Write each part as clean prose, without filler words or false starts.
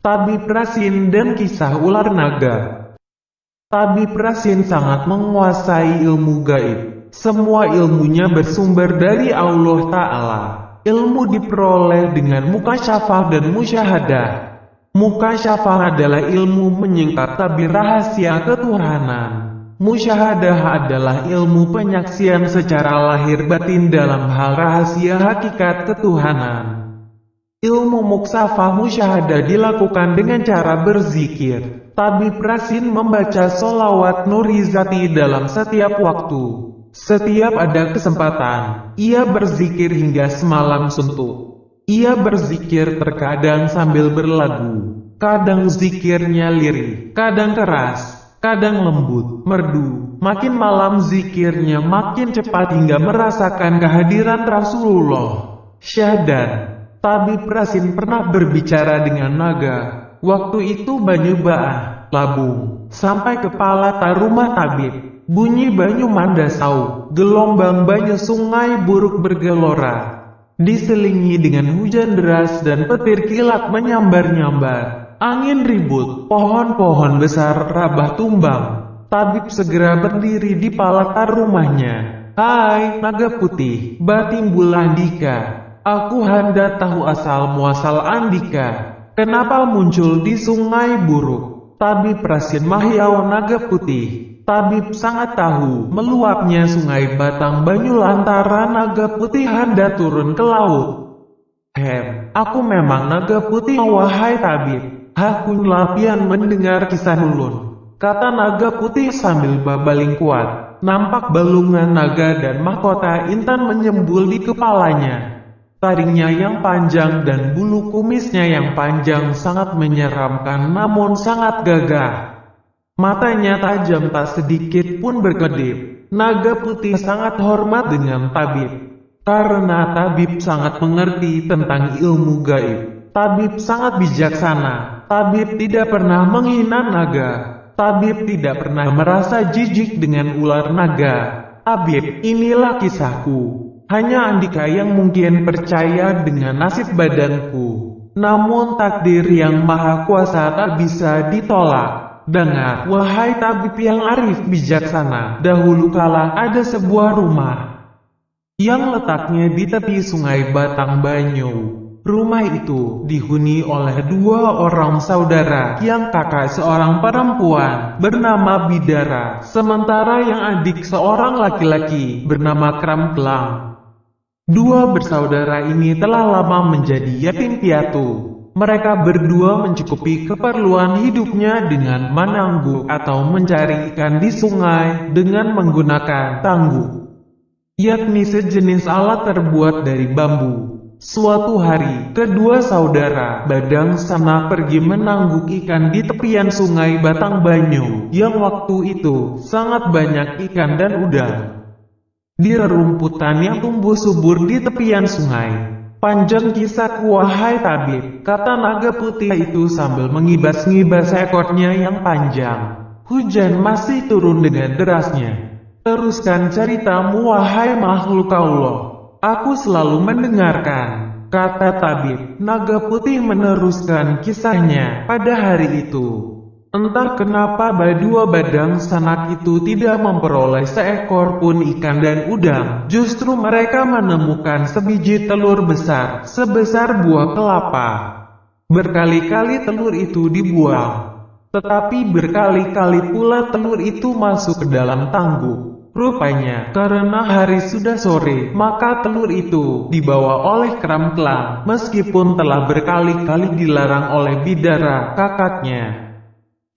Tabib Rasin dan Kisah Ular Naga. Tabib Rasin sangat menguasai ilmu gaib. Semua ilmunya bersumber dari Allah Ta'ala. Ilmu diperoleh dengan mukasyafah dan musyahadah. Mukasyafah adalah ilmu menyingkap tabir rahasia ketuhanan. Musyahadah adalah ilmu penyaksian secara lahir batin dalam hal rahasia hakikat ketuhanan. Ilmu muksafah musyahadah dilakukan dengan cara berzikir. Tabib Rasin membaca sholawat Nurizati dalam setiap waktu. Setiap ada kesempatan, ia berzikir hingga semalam suntuk. Ia berzikir terkadang sambil berlagu. Kadang zikirnya lirih, kadang keras, kadang lembut, merdu. Makin malam zikirnya makin cepat hingga merasakan kehadiran Rasulullah. Syahdan. Tabib Rasin pernah berbicara dengan naga. Waktu itu banyu baah, labung, sampai kepala rumah tabib. Bunyi banyu mandasau, gelombang banyu sungai buruk bergelora. Diselingi dengan hujan deras dan petir kilat menyambar-nyambar. Angin ribut, pohon-pohon besar rabah tumbang. Tabib segera berdiri di palatar rumahnya. "Hai, naga putih, Batimbul Andika. Aku hendak tahu asal-muasal Andika. Kenapa muncul di sungai buruk?" Tabib Rasin Mahiau Naga Putih. Tabib sangat tahu meluapnya sungai Batang Banyu lantaran Naga Putih hendak turun ke laut. Aku memang Naga Putih, wahai tabib. Hakunlah pian mendengar kisah ulun," kata Naga Putih sambil babaling kuat. Nampak balungan naga dan mahkota intan menyembul di kepalanya. Taringnya yang panjang dan bulu kumisnya yang panjang sangat menyeramkan namun sangat gagah. Matanya tajam tak sedikit pun berkedip. Naga Putih sangat hormat dengan tabib. Karena tabib sangat mengerti tentang ilmu gaib. Tabib sangat bijaksana. Tabib tidak pernah menghina naga. Tabib tidak pernah merasa jijik dengan ular naga. "Tabib, inilah kisahku. Hanya Andika yang mungkin percaya dengan nasib badanku. Namun takdir yang maha kuasa tak bisa ditolak. Dengar, wahai tabib yang arif bijaksana. Dahulu kala ada sebuah rumah yang letaknya di tepi sungai Batang Banyu. Rumah itu dihuni oleh dua orang saudara yang kakak seorang perempuan bernama Bidara, sementara yang adik seorang laki-laki bernama Kramklang. Dua bersaudara ini telah lama menjadi yatim piatu. Mereka berdua mencukupi keperluan hidupnya dengan menangguk atau mencari ikan di sungai dengan menggunakan tangguk, yakni sejenis alat terbuat dari bambu. Suatu hari, kedua saudara Badang Sana pergi menangguk ikan di tepian sungai Batang Banyu, yang waktu itu sangat banyak ikan dan udang. Di rerumputan yang tumbuh subur di tepian sungai. "Panjang kisahku, wahai tabib," kata Naga Putih itu sambil mengibas-ngibas ekornya yang panjang. "Hujan masih turun dengan derasnya. Teruskan ceritamu, wahai makhluk Allah. Aku selalu mendengarkan," kata tabib. Naga Putih meneruskan kisahnya. Pada hari itu, entah kenapa dua Badang Sanak itu tidak memperoleh seekor pun ikan dan udang. Justru mereka menemukan sebiji telur besar, sebesar buah kelapa. Berkali-kali telur itu dibuang. Tetapi berkali-kali pula telur itu masuk ke dalam tangguk. Rupanya, karena hari sudah sore, maka telur itu dibawa oleh Kramklang, meskipun telah berkali-kali dilarang oleh Bidara, kakaknya.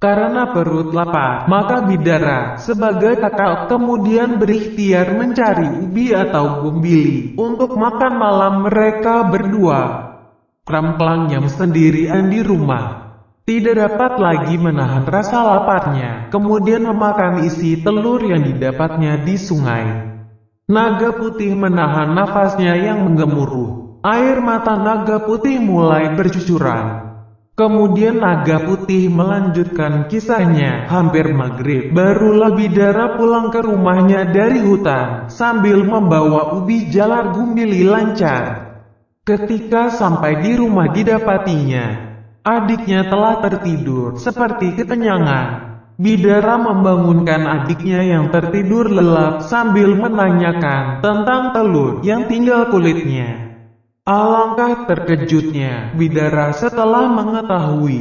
Karena perut lapar, maka Bidara, sebagai kakak, kemudian berikhtiar mencari ubi atau bumbili untuk makan malam mereka berdua. Kramklang yang sendirian di rumah tidak dapat lagi menahan rasa laparnya, kemudian memakan isi telur yang didapatnya di sungai. Naga Putih menahan nafasnya yang menggemuruh. Air mata Naga Putih mulai bercucuran. Kemudian Naga Putih melanjutkan kisahnya. Hampir maghrib, barulah Bidara pulang ke rumahnya dari hutan, sambil membawa ubi jalar gumbili lancar. Ketika sampai di rumah didapatinya Adiknya telah tertidur seperti kekenyangan. Bidara membangunkan adiknya yang tertidur lelap sambil menanyakan tentang telur yang tinggal kulitnya. Alangkah terkejutnya Bidara setelah mengetahui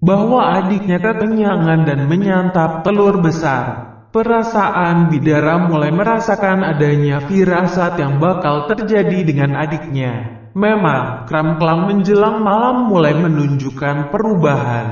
bahwa adiknya kekenyangan dan menyantap telur besar. Perasaan Bidara mulai merasakan adanya firasat yang bakal terjadi dengan adiknya. Memang, Kram-Klang menjelang malam mulai menunjukkan perubahan.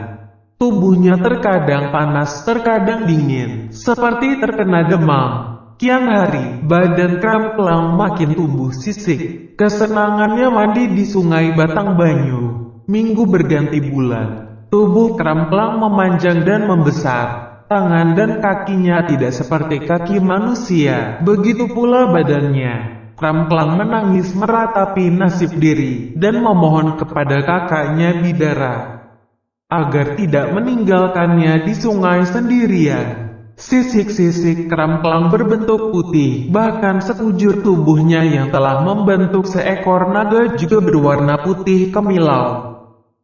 Tubuhnya terkadang panas, terkadang dingin, seperti terkena demam. Kian hari, badan Kram-Klang makin tumbuh sisik. Kesenangannya mandi di sungai Batang Banyu. Minggu berganti bulan. Tubuh Kram-Klang memanjang dan membesar. Tangan dan kakinya tidak seperti kaki manusia, begitu pula badannya. Kram-Klang menangis meratapi nasib diri, dan memohon kepada kakaknya Bidara agar tidak meninggalkannya di sungai sendirian. Sisik-sisik Kram-Klang berbentuk putih, bahkan sekujur tubuhnya yang telah membentuk seekor naga juga berwarna putih kemilau.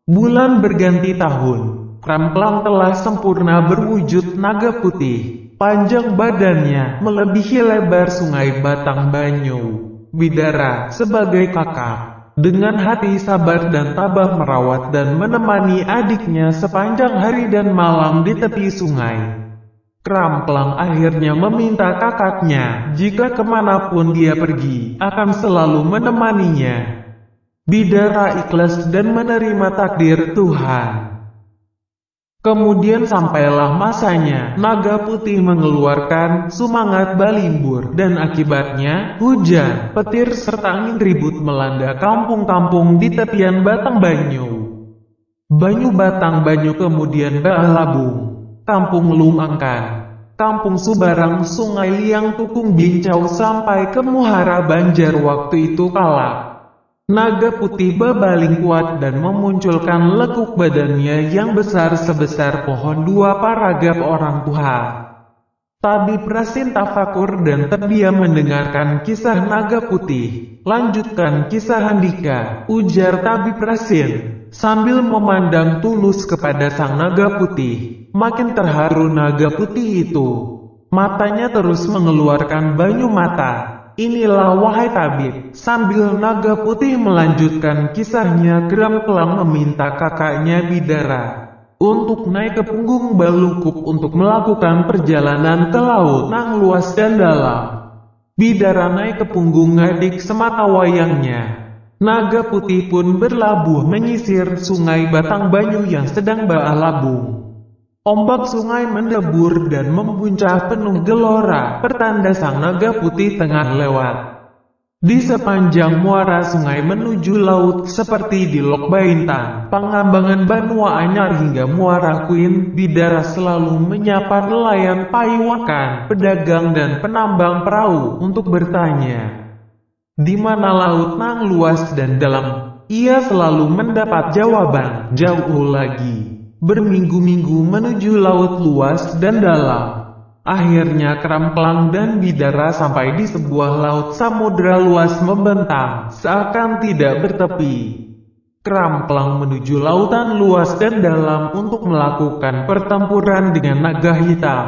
Bulan berganti tahun, Kram-Klang telah sempurna berwujud naga putih. Panjang badannya melebihi lebar sungai Batang Banyu. Bidara sebagai kakak, dengan hati sabar dan tabah merawat dan menemani adiknya sepanjang hari dan malam di tepi sungai. Kram-Klang akhirnya meminta kakaknya, jika kemanapun dia pergi, akan selalu menemaninya. Bidara ikhlas dan menerima takdir Tuhan. Kemudian sampailah masanya, naga putih mengeluarkan semangat balimbur, dan akibatnya, hujan, petir serta angin ribut melanda kampung-kampung di tepian Batang Banyu. Banyu Batang Banyu kemudian Baalabung, Kampung Lumangkan, Kampung Subarang, Sungai Liang Tukung Bincau sampai ke Muhara Banjar waktu itu kala. Naga putih berbaling kuat dan memunculkan lekuk badannya yang besar sebesar pohon dua paragap orang tua. Tabib Rasin tafakur dan terdiam mendengarkan kisah naga putih. Lanjutkan kisah Handika, ujar Tabib Rasin, sambil memandang tulus kepada sang naga putih. Makin terharu naga putih itu. Matanya terus mengeluarkan banyu mata. Inilah wahai tabib, sambil naga putih melanjutkan kisahnya, Kram-Klang meminta kakaknya Bidara untuk naik ke punggung Balukuk untuk melakukan perjalanan ke laut yang luas dan dalam. Bidara naik ke punggung adik sematawayangnya. Naga putih pun berlabuh menyisir sungai Batang Banyu yang sedang baalabung. Ombak sungai mendebur dan membuncah penuh gelora, pertanda sang naga putih tengah lewat. Di sepanjang muara sungai menuju laut seperti di Lok Baintan, Pangambangan Banua Anyar hingga Muara Kuin, Bidara selalu menyapa nelayan paiwakan, pedagang dan penambang perahu untuk bertanya, di mana laut yang luas dan dalam? Ia selalu mendapat jawaban, jauh lagi. Berminggu-minggu menuju laut luas dan dalam. Akhirnya Kram-Klang dan Bidara sampai di sebuah laut samudra luas membentang, seakan tidak bertepi. Kram-Klang menuju lautan luas dan dalam untuk melakukan pertempuran dengan naga hitam.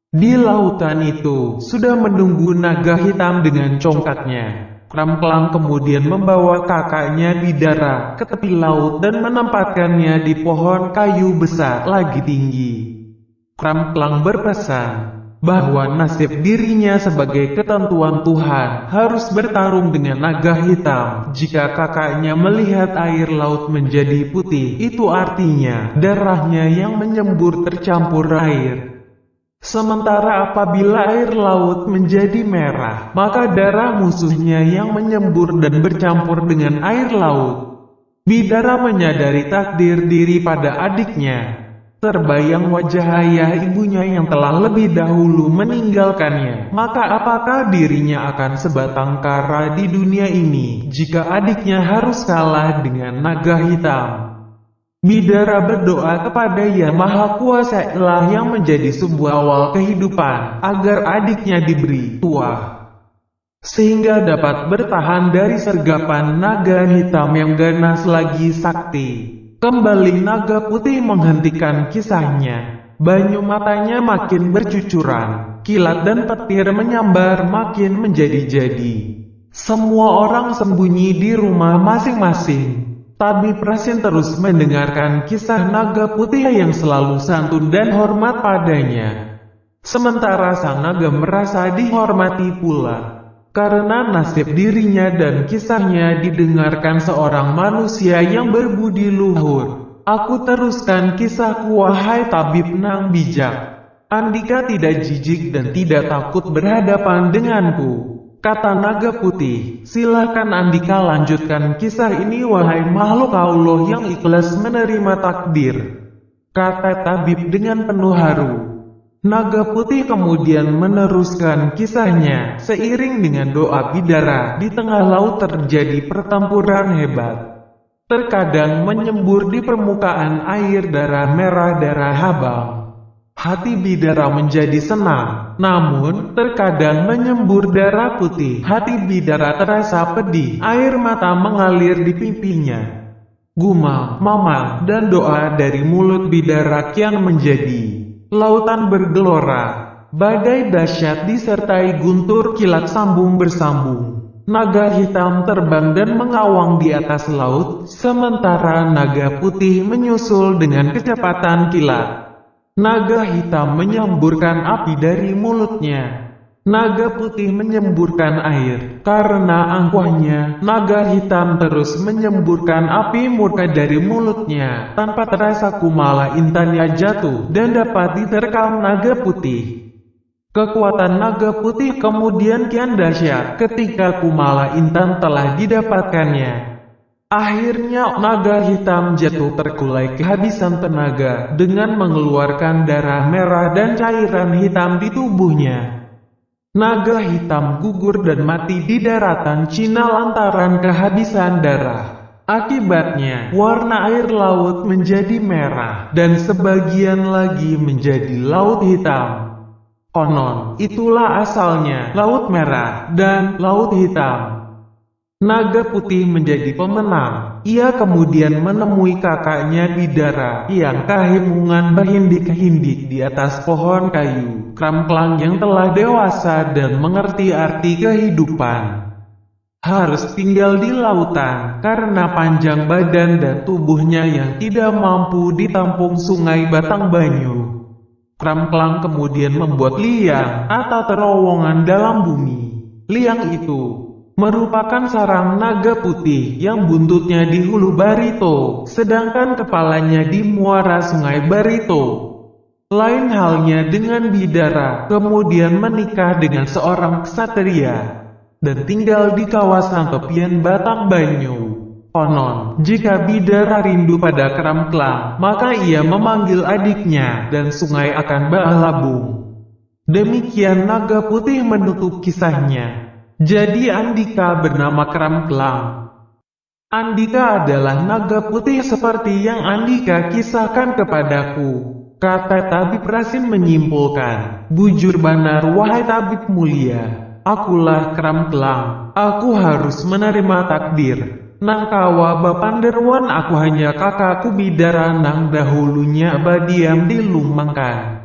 Di lautan itu, sudah menunggu naga hitam dengan congkaknya. Kram-Klang kemudian membawa kakaknya Bidara ke tepi laut dan menempatkannya di pohon kayu besar lagi tinggi. Kram-Klang berpesan bahwa nasib dirinya sebagai ketentuan Tuhan harus bertarung dengan naga hitam. Jika kakaknya melihat air laut menjadi putih, itu artinya darahnya yang menyembur tercampur air. Sementara apabila air laut menjadi merah, maka darah musuhnya yang menyembur dan bercampur dengan air laut. Bidara menyadari takdir diri pada adiknya. Terbayang wajah ayah ibunya yang telah lebih dahulu meninggalkannya. Maka apakah dirinya akan sebatang kara di dunia ini, jika adiknya harus kalah dengan naga hitam? Bidara berdoa kepada Yang Maha Kuasa Allah yang menjadi sebuah awal kehidupan, agar adiknya diberi tuah, sehingga dapat bertahan dari sergapan naga hitam yang ganas lagi sakti. Kembali naga putih menghentikan kisahnya. Banyu matanya makin bercucuran, kilat dan petir menyambar makin menjadi-jadi. Semua orang sembunyi di rumah masing-masing. Tabib Rasin terus mendengarkan kisah naga putih yang selalu santun dan hormat padanya. Sementara sang naga merasa dihormati pula. Karena nasib dirinya dan kisahnya didengarkan seorang manusia yang berbudi luhur. Aku teruskan kisahku wahai tabib nang bijak. Andika tidak jijik dan tidak takut berhadapan denganku, kata naga putih. Silahkan Andika lanjutkan kisah ini wahai makhluk Allah yang ikhlas menerima takdir, kata tabib dengan penuh haru. Naga putih kemudian meneruskan kisahnya. Seiring dengan doa bidara, di tengah laut terjadi pertempuran hebat. Terkadang menyembur di permukaan air darah merah darah habang. Hati bidara menjadi senang, namun terkadang menyembur darah putih. Hati bidara terasa pedih, air mata mengalir di pipinya. Gumam, mamang, dan doa dari mulut bidara kian menjadi lautan bergelora. Badai dahsyat disertai guntur kilat sambung bersambung. Naga hitam terbang dan mengawang di atas laut, sementara naga putih menyusul dengan kecepatan kilat. Naga hitam menyemburkan api dari mulutnya. Naga putih menyemburkan air. Karena angkuhnya, naga hitam terus menyemburkan api murka dari mulutnya. Tanpa terasa kumala intannya jatuh dan dapat diterkam naga putih. Kekuatan naga putih kemudian kian dahsyat ketika kumala intan telah didapatkannya. Akhirnya naga hitam jatuh terkulai kehabisan tenaga dengan mengeluarkan darah merah dan cairan hitam di tubuhnya. Naga hitam gugur dan mati di daratan Cina lantaran kehabisan darah. Akibatnya, warna air laut menjadi merah, dan sebagian lagi menjadi laut hitam. Konon, itulah asalnya laut merah dan laut hitam. Naga putih menjadi pemenang. Ia kemudian menemui kakaknya Bidara yang kehimungan berhindik-hindik di atas pohon kayu. Kramklang yang telah dewasa dan mengerti arti kehidupan harus tinggal di lautan karena panjang badan dan tubuhnya yang tidak mampu ditampung sungai batang banyu. Kramklang kemudian membuat liang atau terowongan dalam bumi. Liang itu merupakan sarang naga putih yang buntutnya di hulu Barito, sedangkan kepalanya di muara sungai Barito. Lain halnya dengan Bidara, kemudian menikah dengan seorang ksatria, dan tinggal di kawasan tepian batang banyu. Konon, jika Bidara rindu pada Kramklang, maka ia memanggil adiknya, dan sungai akan berlabung. Demikian naga putih menutup kisahnya. Jadi Andika bernama Kramklang. Andika adalah naga putih seperti yang Andika kisahkan kepadaku, kata tabib Rasin menyimpulkan. Bujur benar wahai tabib mulia, akulah Kramklang. Aku harus menerima takdir. Nang kawa bapanderwan aku hanya kakakku Bidara nang dahulunya badiam di Lumangkan.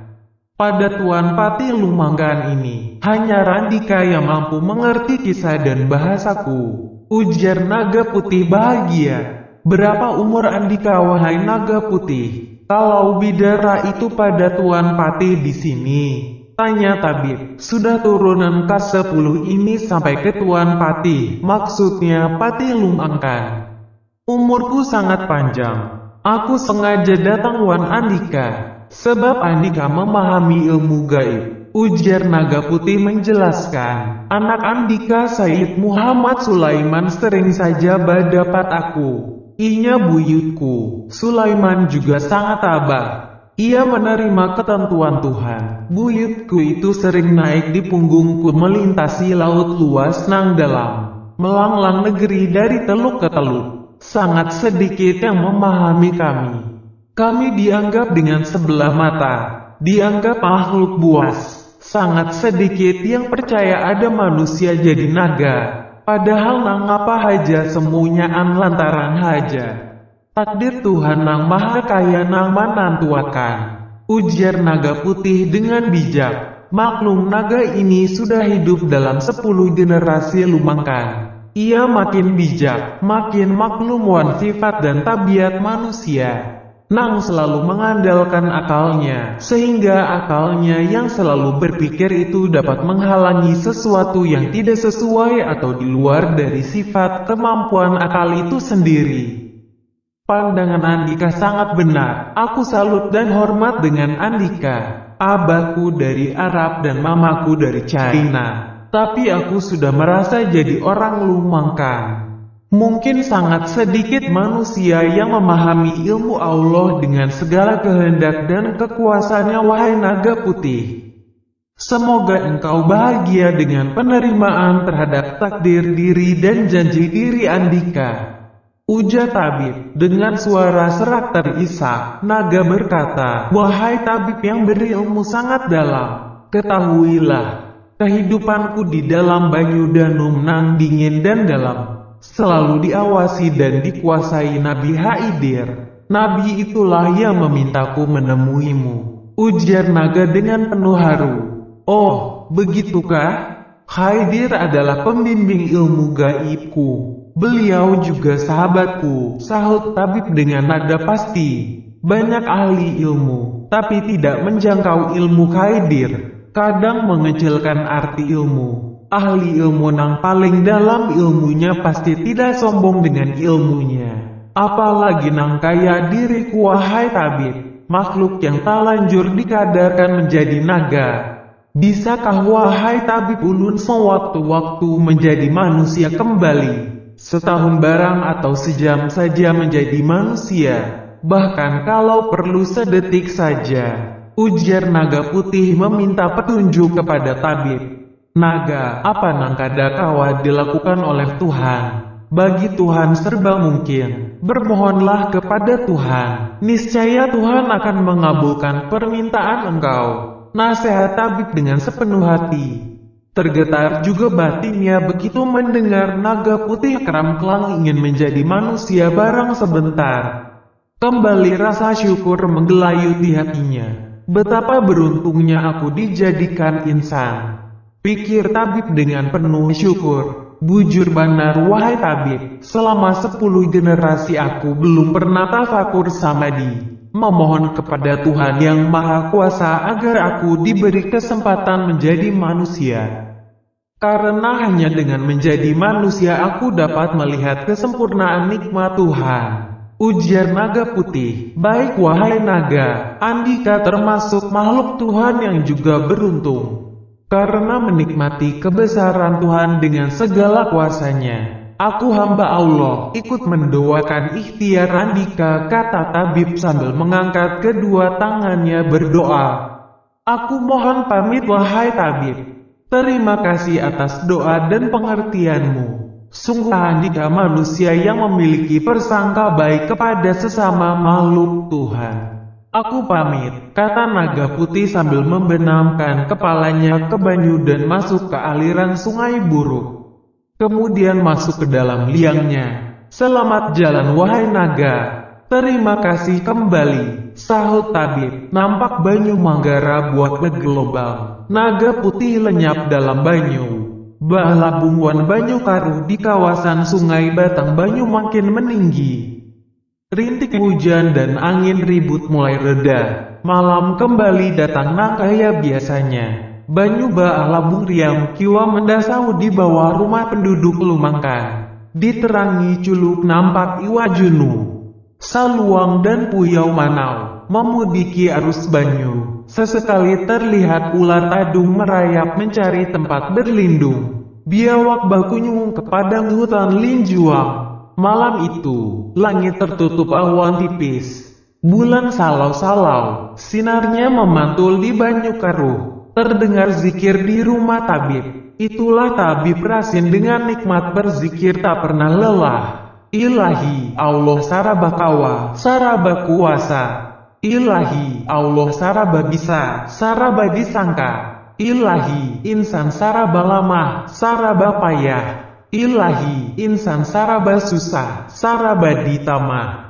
Pada Tuan Pati Lumangkan ini, hanya Randika yang mampu mengerti kisah dan bahasaku, ujar naga putih bahagia. Berapa umur Andika wahai naga putih? Kalau Bidara itu pada Tuan Pati di sini, tanya tabib. Sudah turunan ke-10 ini sampai ke Tuan Pati, maksudnya Pati Lumangkan. Umurku sangat panjang. Aku sengaja datang Wan Andika, sebab Andika memahami ilmu gaib, ujar naga putih menjelaskan. Anak Andika Said Muhammad Sulaiman sering saja berdapat aku. Inya buyutku, Sulaiman juga sangat tabah. Ia menerima ketentuan Tuhan. Buyutku itu sering naik di punggungku melintasi laut luas nang dalam, melanglang negeri dari teluk ke teluk. Sangat sedikit yang memahami kami. Kami dianggap dengan sebelah mata, dianggap makhluk buas. Sangat sedikit yang percaya ada manusia jadi naga, padahal nang apa haja semunyaan lantaran haja. Takdir Tuhan nang maha kaya nang menantuakan. Ujar naga putih dengan bijak. Maklum naga ini sudah hidup dalam 10 generasi lumangkan. Ia makin bijak, makin maklum wan sifat dan tabiat manusia. Nang selalu mengandalkan akalnya, sehingga akalnya yang selalu berpikir itu dapat menghalangi sesuatu yang tidak sesuai atau di luar dari sifat kemampuan akal itu sendiri. Pandangan Andika sangat benar, aku salut dan hormat dengan Andika. Abahku dari Arab dan mamaku dari China, tapi aku sudah merasa jadi orang lumangkan. Mungkin sangat sedikit manusia yang memahami ilmu Allah dengan segala kehendak dan kekuasaannya, wahai naga putih. Semoga engkau bahagia dengan penerimaan terhadap takdir diri dan janji diri Andika. Ujar tabib dengan suara serak terisak. Naga berkata, wahai tabib yang berilmu sangat dalam, ketahuilah, kehidupanku di dalam Banyu Danum nang dingin dan dalam selalu diawasi dan dikuasai Nabi Haidir. Nabi itulah yang memintaku menemuimu. Ujar naga dengan penuh haru. Oh, begitukah? Haidir adalah pembimbing ilmu gaibku. Beliau juga sahabatku, sahut tabib dengan nada pasti. Banyak ahli ilmu, tapi tidak menjangkau ilmu Haidir. Kadang mengecilkan arti ilmu. Ahli ilmu nang paling dalam ilmunya pasti tidak sombong dengan ilmunya. Apalagi nang kaya diriku, wahai tabib, makhluk yang talanjur dikadarkan menjadi naga. Bisakah wahai tabib ulun sewaktu-waktu menjadi manusia kembali? Setahun barang atau sejam saja menjadi manusia, bahkan kalau perlu sedetik saja. Ujar naga putih meminta petunjuk kepada tabib. Naga, apa nang kadakawa dilakukan oleh Tuhan? Bagi Tuhan serba mungkin. Bermohonlah kepada Tuhan. Niscaya Tuhan akan mengabulkan permintaan engkau. Nasihat tabib dengan sepenuh hati. Tergetar juga batinnya begitu mendengar naga putih keram-kelang ingin menjadi manusia barang sebentar. Kembali rasa syukur menggelayuti hatinya. Betapa beruntungnya aku dijadikan insan. Pikir tabib dengan penuh syukur. Bujur benar wahai tabib, selama 10 generasi aku belum pernah tafakur samadi. Memohon kepada Tuhan yang Maha Kuasa agar aku diberi kesempatan menjadi manusia. Karena hanya dengan menjadi manusia aku dapat melihat kesempurnaan nikmat Tuhan. Ujar naga putih. Baik wahai naga, Andika termasuk makhluk Tuhan yang juga beruntung. Karena menikmati kebesaran Tuhan dengan segala kuasanya. Aku hamba Allah, ikut mendoakan ikhtiar Andika, kata tabib sambil mengangkat kedua tangannya berdoa. Aku mohon pamit wahai tabib. Terima kasih atas doa dan pengertianmu. Sungguh Andika manusia yang memiliki persangka baik kepada sesama makhluk Tuhan. Aku pamit, kata naga putih sambil membenamkan kepalanya ke banyu dan masuk ke aliran sungai buruk. Kemudian masuk ke dalam liangnya. Selamat jalan wahai naga. Terima kasih kembali, sahut tabib. Nampak Banyu Manggara buat bergelobang. Naga putih lenyap dalam banyu. Bah labungan Banyu Karuh di kawasan sungai Batang Banyu makin meninggi. Rintik hujan dan angin ribut mulai reda. Malam kembali datang nang kaya biasanya. Banyu Ba Labung Riam Kiwa mendasau di bawah rumah penduduk Lumangkan. Diterangi culuk nampak Iwa Junu, Saluang dan Puyau Manau memudiki arus banyu. Sesekali terlihat ular tadung merayap mencari tempat berlindung. Biawak bakunyung ke padang hutan Linjuang. Malam itu, langit tertutup awan tipis. Bulan salau-salau, sinarnya memantul di Banyu Karuh. Terdengar zikir di rumah tabib. Itulah tabib Rasin dengan nikmat berzikir tak pernah lelah. Ilahi, Allah Sarabakawa, Saraba Kuasa. Ilahi, Allah Saraba Bisa, Saraba Disangka. Ilahi, Insan Saraba Lamah, Saraba Payah. Ilahi, insan saraba susah, saraba ditama.